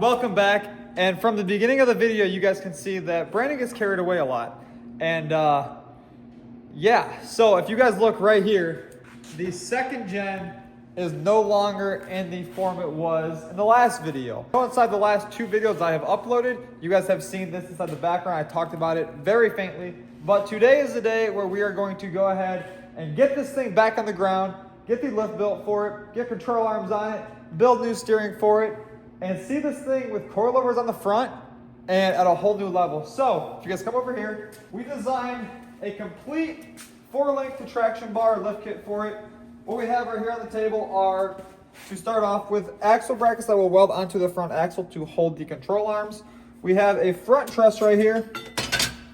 welcome back. And from the beginning of the video, you guys can see that Brandon gets carried away a lot. And yeah, so if you guys look right here, the second gen is no longer in the form it was in the last video. Inside the last two videos I have uploaded, you guys have seen this inside the background. I talked about it very faintly, but today is the day where we are going to go ahead and get this thing back on the ground, get the lift built for it, get control arms on it, build new steering for it, and see this thing with coilovers on the front and at a whole new level. So if you guys come over here, we designed a complete 4-link traction bar lift kit for it. What we have right here on the table are, to start off with, axle brackets that will weld onto the front axle to hold the control arms. We have a front truss right here.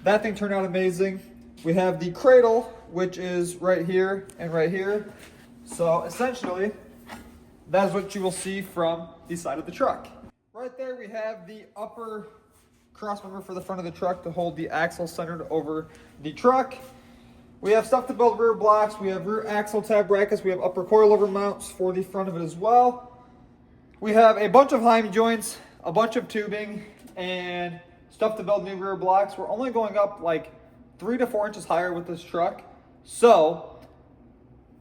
That thing turned out amazing. We have the cradle, which is right here and right here. So essentially, that is what you will see from the side of the truck. Right there we have the upper crossmember for the front of the truck to hold the axle centered over the truck. We have stuff to build rear blocks. We have rear axle tab brackets. We have upper coilover mounts for the front of it as well. We have a bunch of heim joints, a bunch of tubing, and stuff to build new rear blocks. We're only going up like 3 to 4 inches higher with this truck. So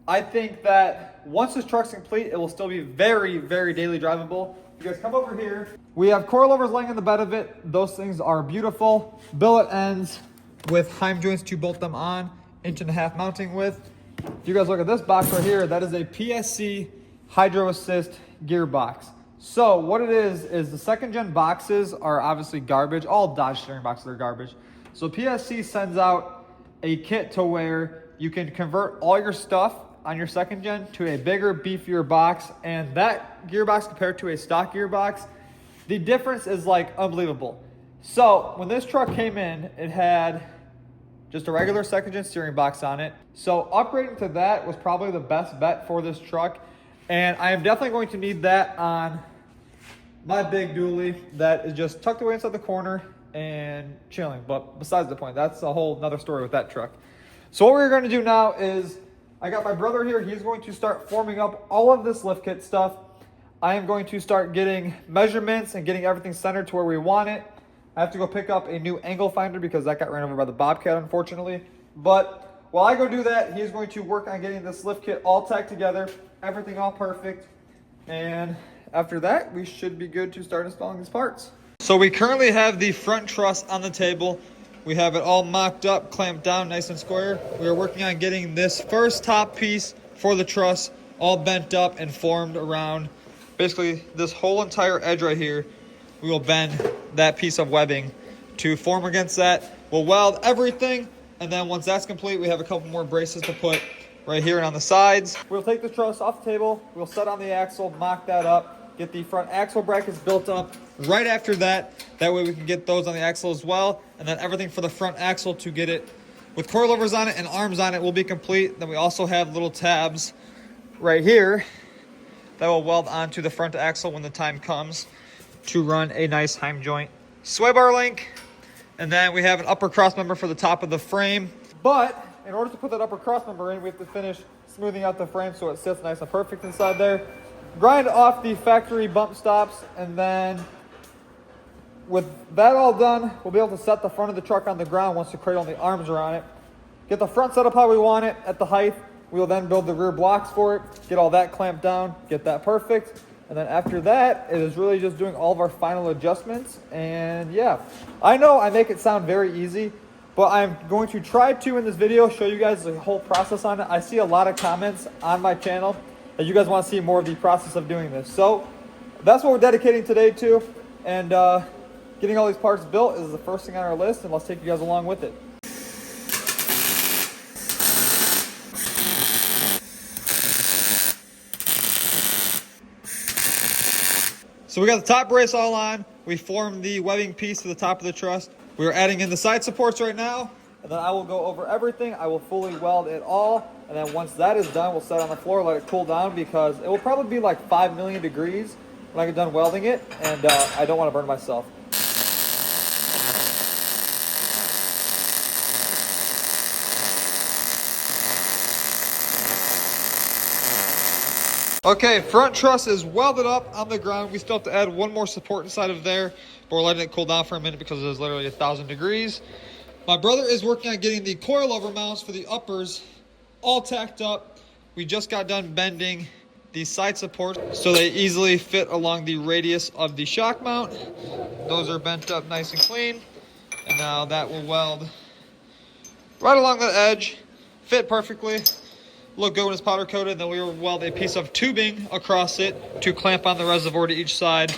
I think that once this truck's complete, it will still be very, very daily drivable. You guys come over here. We have coilovers laying in the bed of it. Those things are beautiful. Billet ends with heim joints to bolt them on. 1.5 inch mounting width. If you guys look at this box right here, that is a PSC Hydro Assist gearbox. So what it is the second gen boxes are obviously garbage. All Dodge steering boxes are garbage. So PSC sends out a kit to where you can convert all your stuff on your second gen to a bigger, beefier box. And that gearbox compared to a stock gearbox, the difference is like unbelievable. So when this truck came in, it had just a regular second gen steering box on it. So upgrading to that was probably the best bet for this truck. And I am definitely going to need that on my big dually that is just tucked away inside the corner and chilling. But besides the point, that's a whole nother story with that truck. So what we're going to do now is, I got my brother here. He's going to start forming up all of this lift kit stuff. I am going to start getting measurements and getting everything centered to where we want it. I have to go pick up a new angle finder because that got ran over by the Bobcat, unfortunately. But while I go do that, he's going to work on getting this lift kit all tacked together, everything all perfect. And after that, we should be good to start installing these parts. So we currently have the front truss on the table. We have it all mocked up, clamped down nice and square. We are working on getting this first top piece for the truss all bent up and formed around basically this whole entire edge right here. We will bend that piece of webbing to form against that. We'll weld everything, and then once that's complete, we have a couple more braces to put right here and on the sides. We'll take the truss off the table, we'll set on the axle, mock that up, get the front axle brackets built up right after that. That way we can get those on the axle as well, and then everything for the front axle to get it with coilovers on it and arms on it will be complete. Then we also have little tabs right here that will weld onto the front axle when the time comes to run a nice heim joint sway bar link. And then we have an upper cross member for the top of the frame. But in order to put that upper cross member in, we have to finish smoothing out the frame so it sits nice and perfect inside there. Grind off the factory bump stops, and then with that all done, we'll be able to set the front of the truck on the ground once the cradle and the arms are on it. Get the front set up how we want it at the height. We will then build the rear blocks for it, get all that clamped down, get that perfect. And then after that, it is really just doing all of our final adjustments. And yeah, I know I make it sound very easy, but I'm going to try to, in this video, show you guys the whole process on it. I see a lot of comments on my channel that you guys want to see more of the process of doing this. So that's what we're dedicating today to. And getting all these parts built is the first thing on our list, and let's take you guys along with it. So we got the top brace all on. We formed the webbing piece to the top of the truss. We're adding in the side supports right now. And then I will go over everything. I will fully weld it all. And then once that is done, we'll set it on the floor, let it cool down, because it will probably be like 5 million degrees when I get done welding it. And I don't want to burn myself. Okay, front truss is welded up on the ground. We still have to add one more support inside of there, but we're letting it cool down for a minute because it is literally 1,000 degrees. My brother is working on getting the coilover mounts for the uppers all tacked up. We just got done bending the side supports so they easily fit along the radius of the shock mount. Those are bent up nice and clean. And now that will weld right along the edge, fit perfectly. Look good when it's powder coated. Then we will weld a piece of tubing across it to clamp on the reservoir to each side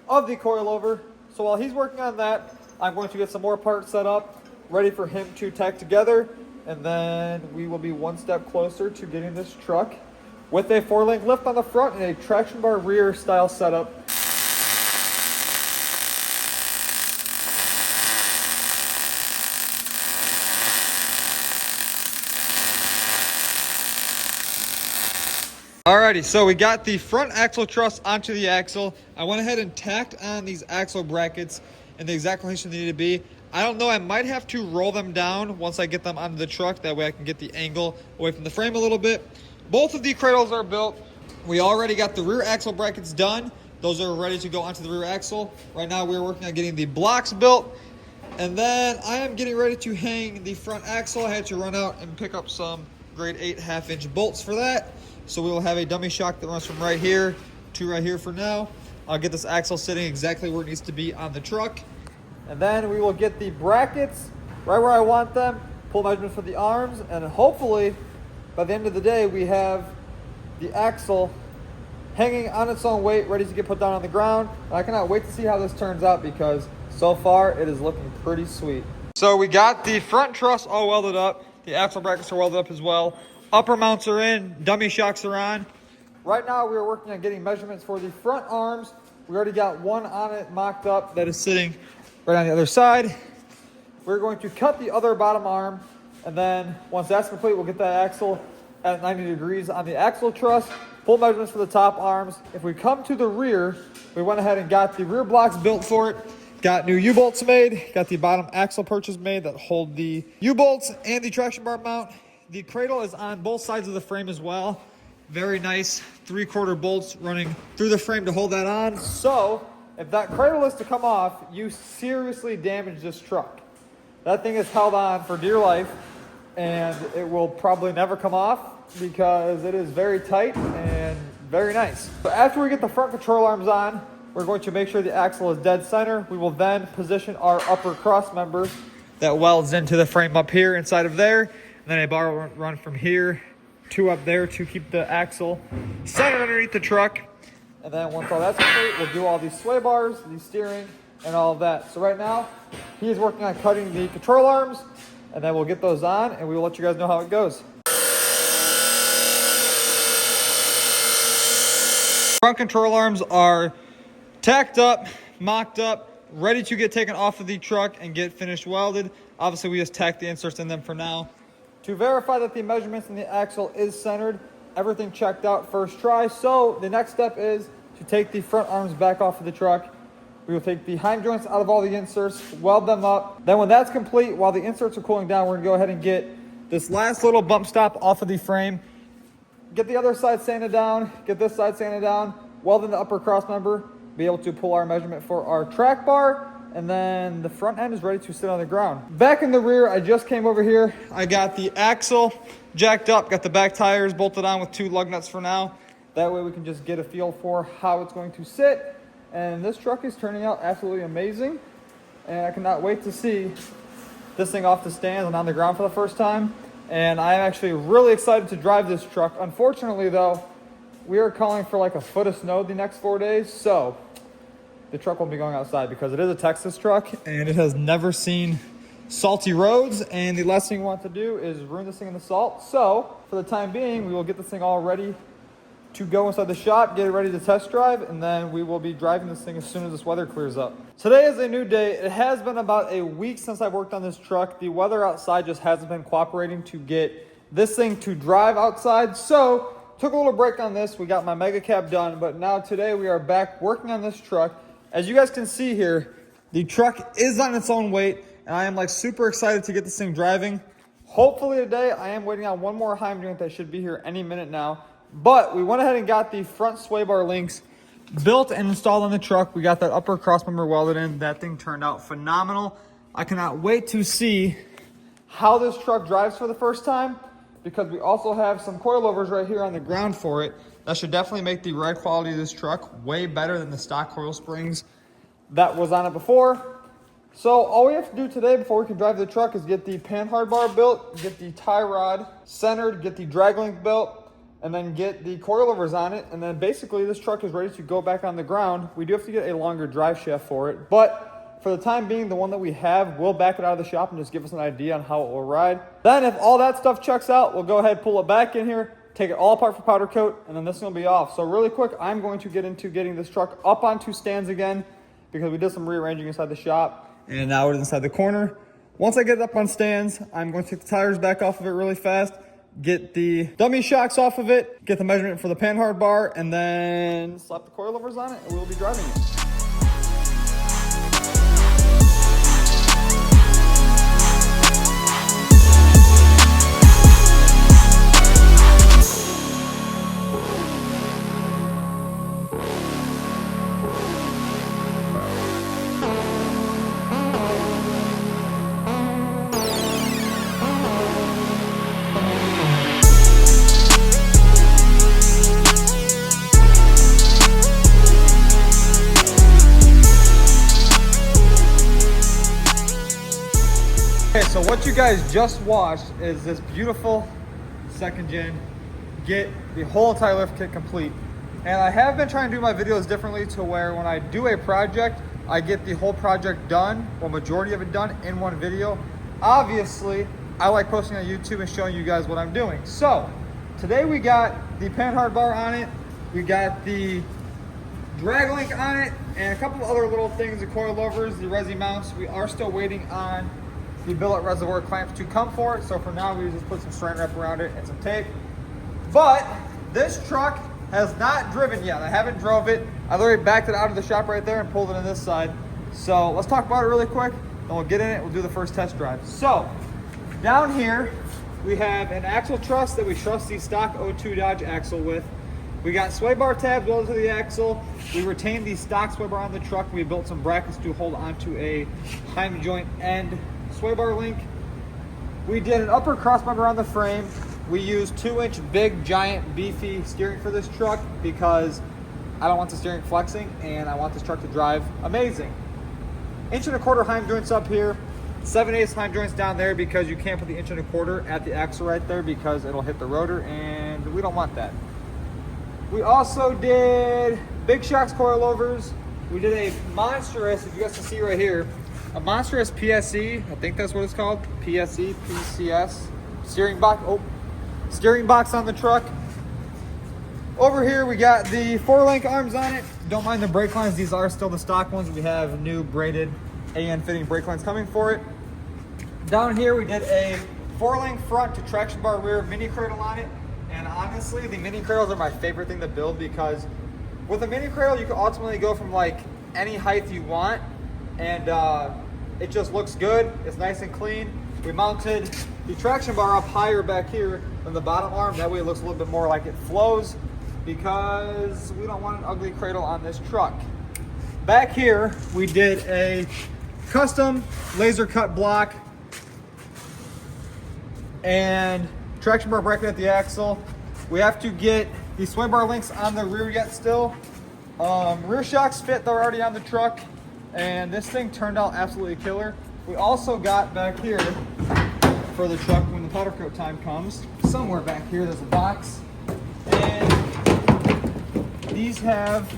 of the coilover. So while he's working on that, I'm going to get some more parts set up, ready for him to tack together. And then we will be one step closer to getting this truck with a 4-link lift on the front and a traction bar rear style setup. Alrighty, so we got the front axle truss onto the axle. I went ahead and tacked on these axle brackets in the exact location they need to be. I don't know, I might have to roll them down once I get them onto the truck. That way I can get the angle away from the frame a little bit. Both of the cradles are built. We already got the rear axle brackets done. Those are ready to go onto the rear axle. Right now we're working on getting the blocks built. And then I am getting ready to hang the front axle. I had to run out and pick up some grade 8 1/2-inch bolts for that. So we will have a dummy shock that runs from right here to right here for now. I'll get this axle sitting exactly where it needs to be on the truck. And then we will get the brackets right where I want them, pull measurements for the arms, and hopefully by the end of the day we have the axle hanging on its own weight, ready to get put down on the ground. And I cannot wait to see how this turns out because so far it is looking pretty sweet. So we got the front truss all welded up. The axle brackets are welded up as well. Upper mounts are in, dummy shocks are on. Right now we are working on getting measurements for the front arms. We already got one on it mocked up that is sitting right on the other side. We're going to cut the other bottom arm, and then once that's complete, we'll get that axle at 90 degrees on the axle truss, pull measurements for the top arms. If we come to the rear, we went ahead and got the rear blocks built for it, got new U-bolts made, got the bottom axle perches made that hold the U-bolts and the traction bar mount. The cradle is on both sides of the frame as well. Very nice 3/4 bolts running through the frame to hold that on. So if that cradle is to come off, you seriously damage this truck. That thing is held on for dear life, and it will probably never come off because it is very tight and very nice. So after we get the front control arms on, we're going to make sure the axle is dead center. We will then position our upper cross member that welds into the frame up here inside of there. And then a bar will run from here to up there to keep the axle centered underneath the truck. And then once all that's complete, we'll do all these sway bars, the steering, and all of that. So right now, he is working on cutting the control arms, and then we'll get those on, and we will let you guys know how it goes. Front control arms are tacked up, mocked up, ready to get taken off of the truck and get finished welded. Obviously, we just tacked the inserts in them for now. To verify that the measurements in the axle is centered, everything checked out first try. So the next step is to take the front arms back off of the truck. We will take the heim joints out of all the inserts, weld them up. Then when that's complete, while the inserts are cooling down, we're gonna go ahead and get this last little bump stop off of the frame. Get the other side sanded down, get this side sanded down, weld in the upper cross member, be able to pull our measurement for our track bar, and then the front end is ready to sit on the ground. Back in the rear, I just came over here. I got the axle jacked up, got the back tires bolted on with 2 lug nuts for now. That way we can just get a feel for how it's going to sit. And this truck is turning out absolutely amazing. And I cannot wait to see this thing off the stands and on the ground for the first time. And I'm actually really excited to drive this truck. Unfortunately though, we are calling for like a foot of snow the next 4 days. So the truck won't be going outside because it is a Texas truck and it has never seen salty roads. And the last thing we want to do is ruin this thing in the salt. So for the time being, we will get this thing all ready to go inside the shop, get it ready to test drive, and then we will be driving this thing as soon as this weather clears up. Today is a new day. It has been about a week since I've worked on this truck. The weather outside just hasn't been cooperating to get this thing to drive outside. So took a little break on this. We got my mega cab done, but now today we are back working on this truck. As you guys can see here, the truck is on its own weight, and I am like super excited to get this thing driving. Hopefully today, I am waiting on one more heim joint that should be here any minute now. But we went ahead and got the front sway bar links built and installed on the truck. We got that upper crossmember welded in. That thing turned out phenomenal. I cannot wait to see how this truck drives for the first time, because we also have some coilovers right here on the ground for it. That should definitely make the ride quality of this truck way better than the stock coil springs that was on it before. So all we have to do today before we can drive the truck is get the panhard bar built, get the tie rod centered, get the drag link built, and then get the coilovers on it. And then basically this truck is ready to go back on the ground. We do have to get a longer drive shaft for it, but for the time being, the one that we have will back it out of the shop and just give us an idea on how it will ride. Then if all that stuff checks out, we'll go ahead, pull it back in here, take it all apart for powder coat, and then this will be off. So really quick, I'm going to get into getting this truck up onto stands again, because we did some rearranging inside the shop. And now we're inside the corner. Once I get it up on stands, I'm going to take the tires back off of it really fast, get the dummy shocks off of it, get the measurement for the panhard bar, and then slap the coilovers on it, and we'll be driving it. Okay, so what you guys just watched is this beautiful second gen get the whole entire lift kit complete. And I have been trying to do my videos differently to where when I do a project, I get the whole project done, or majority of it done, in one video. Obviously, I like posting on YouTube and showing you guys what I'm doing. So today we got the panhard bar on it, we got the drag link on it, and a couple other little things, the coilovers, the resi mounts. We are still waiting on the billet reservoir clamps to come for it. So for now, we just put some saran wrap around it and some tape. But this truck has not driven yet. I haven't drove it. I literally backed it out of the shop right there and pulled it on this side. So let's talk about it really quick. Then we'll get in it. We'll do the first test drive. So down here, we have an axle truss that we truss the stock 02 Dodge axle with. We got sway bar tabs welded to the axle. We retained the stock sway bar on the truck. We built some brackets to hold onto a heim joint end sway bar link. We did an upper crossmember on the frame. We used 2-inch big giant beefy steering for this truck because I don't want the steering flexing and I want this truck to drive amazing. 1.25" heim joints up here, 7/8 heim joints down there, because you can't put the 1.25" at the axle right there because it'll hit the rotor and we don't want that. We also did big shocks coilovers. We did a monstrous, if you guys can see right here, a monstrous PSE, I think that's what it's called, PSE, PCS, steering box on the truck. Over here we got the 4-link arms on it. Don't mind the brake lines, these are still the stock ones. We have new braided AN fitting brake lines coming for it. Down here we did a 4-link front to traction bar rear mini cradle on it. And honestly, the mini cradles are my favorite thing to build, because with a mini cradle you can ultimately go from like any height you want, and it just looks good. It's nice and clean. We mounted the traction bar up higher back here than the bottom arm. That way it looks a little bit more like it flows, because we don't want an ugly cradle on this truck. Back here, we did a custom laser cut block and traction bar bracket at the axle. We have to get the sway bar links on the rear yet still. Rear shocks fit, they're already on the truck, and this thing turned out absolutely killer. We also got back here for the truck, when the powder coat time comes, somewhere back here there's a box, and these have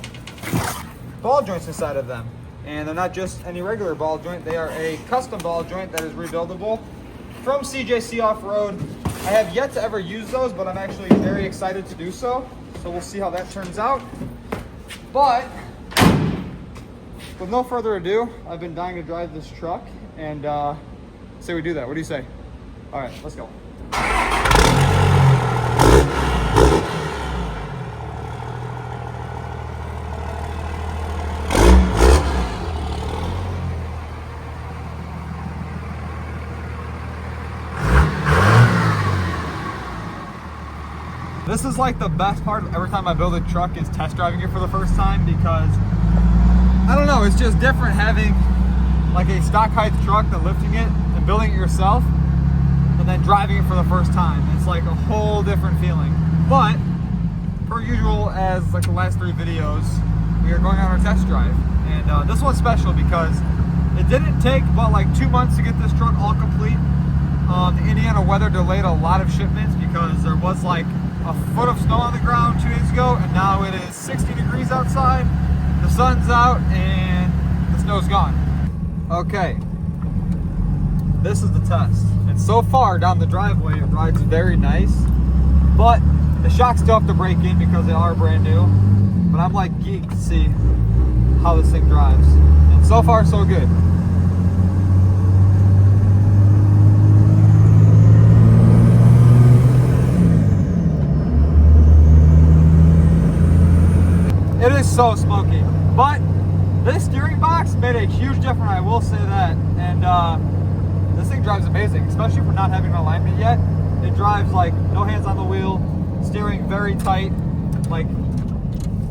ball joints inside of them. And they're not just any regular ball joint, they are a custom ball joint that is rebuildable from CJC Off-Road. I have yet to ever use those, but I'm actually very excited to do so. So we'll see how that turns out. But with no further ado, I've been dying to drive this truck, and say we do that. What do you say? All right, let's go. This is like the best part of every time I build a truck is test driving it for the first time, because I don't know, it's just different having like a stock height truck than lifting it and building it yourself and then driving it for the first time. It's like a whole different feeling. But per usual, as like the last 3 videos, we are going on our test drive. And this one's special because it didn't take but like 2 months to get this truck all complete. The Indiana weather delayed a lot of shipments because there was like a foot of snow on the ground 2 days ago, and now it is 60 degrees outside, the sun's out, and the snow's gone. Okay, this is the test. And so far down the driveway, it rides very nice, but the shocks still have to break in because they are brand new. But I'm like geeked to see how this thing drives. And so far, so good. It is so smoky, but this steering box made a huge difference, I will say that. And this thing drives amazing, especially for not having an alignment yet. It drives like no hands on the wheel, steering very tight, like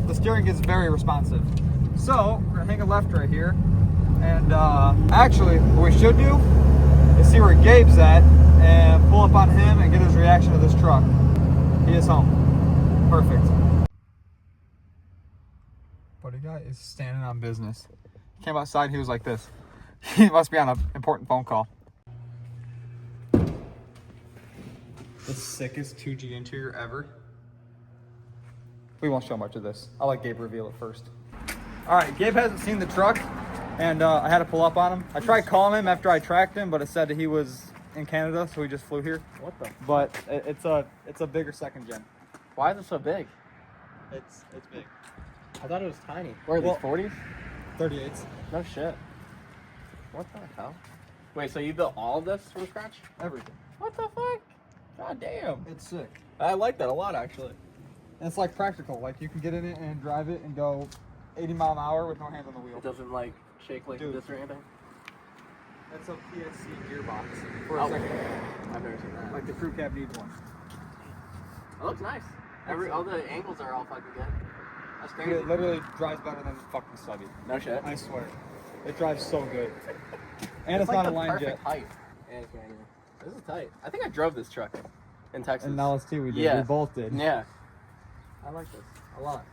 the steering is very responsive. So we're gonna hang a left right here, and actually what we should do is see where Gabe's at and pull up on him and get his reaction to this truck. He is home. Perfect. Buddy guy is standing on business. He came outside, he was like this. He must be on an important phone call. The sickest 2G interior ever. We won't show much of this. I'll let Gabe reveal it first. All right, Gabe hasn't seen the truck, and I had to pull up on him. I tried calling him after I tracked him, but it said that he was in Canada, so he just flew here. What the? But it's a bigger second gen. Why is it so big? It's big. I thought it was tiny. What are these, 40s? 38s. No shit. What the hell? Wait, so you built all of this from scratch? Everything. What the fuck? God damn. It's sick. I like that a lot, actually. And it's like practical. Like you can get in it and drive it and go 80 mile an hour with no hands on the wheel. It doesn't like shake like this or anything? That's a PSC gearbox. For Oh, second. I've never seen that. Like the crew cab needs one. It looks nice. All the angles are all fucking good. That's crazy. It literally drives better than fucking Stubby. No shit. I swear. It drives so good. And it's like not the aligned perfect yet. height. And it's manual. This is tight. I think I drove this truck in Texas. And now it's two we did. Yeah. We both did. Yeah. I like this a lot.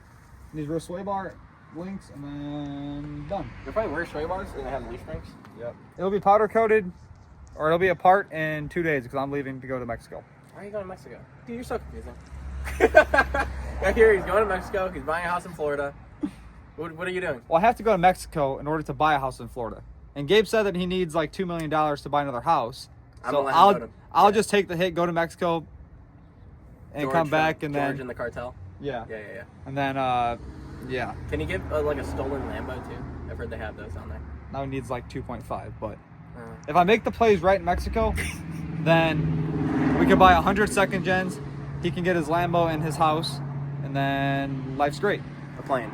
These rear sway bar links and then done. They're probably wear sway bars and they have leaf springs. Yep. It'll be powder coated, or it'll be apart in 2 days because I'm leaving to go to Mexico. Why are you going to Mexico? Dude, you're so confusing. I hear he's going to Mexico. He's buying a house in Florida. What are you doing? Well, I have to go to Mexico in order to buy a house in Florida. And Gabe said that he needs like $2 million to buy another house. So I'll just take the hit, go to Mexico, and come back, and George then in the cartel. Yeah. And then yeah. Can you get like a stolen Lambo too? I've heard they have those down there. Now he needs like 2.5, but if I make the plays right in Mexico, then we can buy 100 second gens. He can get his Lambo in his house, and then life's great. A plane.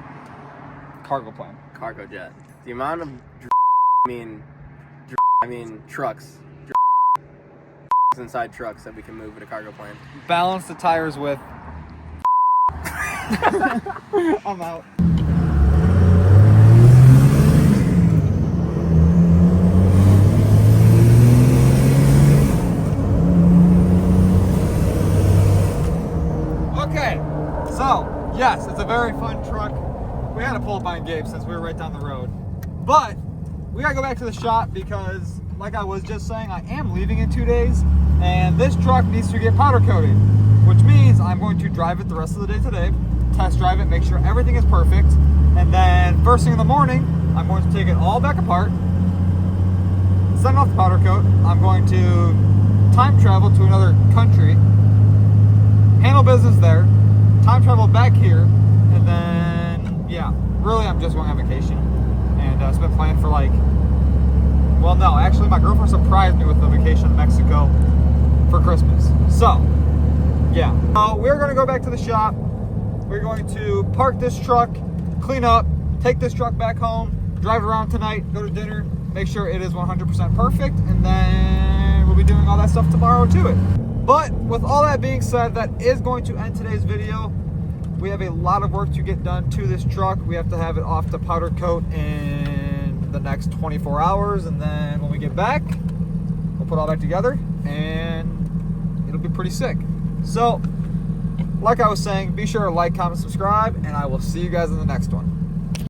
Cargo plane. Cargo jet. The amount of I mean trucks. Inside trucks that we can move with a cargo plane. Balance the tires with. I'm out. Okay, so yes, it's a very fun truck. We had to pull up on Gabe since we were right down the road, but we gotta go back to the shop because, like I was just saying, I am leaving in 2 days, and this truck needs to get powder coated, which means I'm going to drive it the rest of the day today, test drive it, make sure everything is perfect, and then first thing in the morning, I'm going to take it all back apart, send off the powder coat. I'm going to time travel to another country, handle business there, time travel back here, and then, yeah, really I'm just going on vacation. And it's been planned for like, well, no, actually my girlfriend surprised me with a vacation in Mexico for Christmas. So, yeah. We're going to go back to the shop. We're going to park this truck, clean up, take this truck back home, drive it around tonight, go to dinner, make sure it is 100% perfect, and then we'll be doing all that stuff tomorrow to it. But with all that being said, that is going to end today's video. We have a lot of work to get done to this truck. We have to have it off to powder coat in the next 24 hours. And then when we get back, we'll put all that together and it'll be pretty sick. So, like I was saying, be sure to like, comment, subscribe, and I will see you guys in the next one.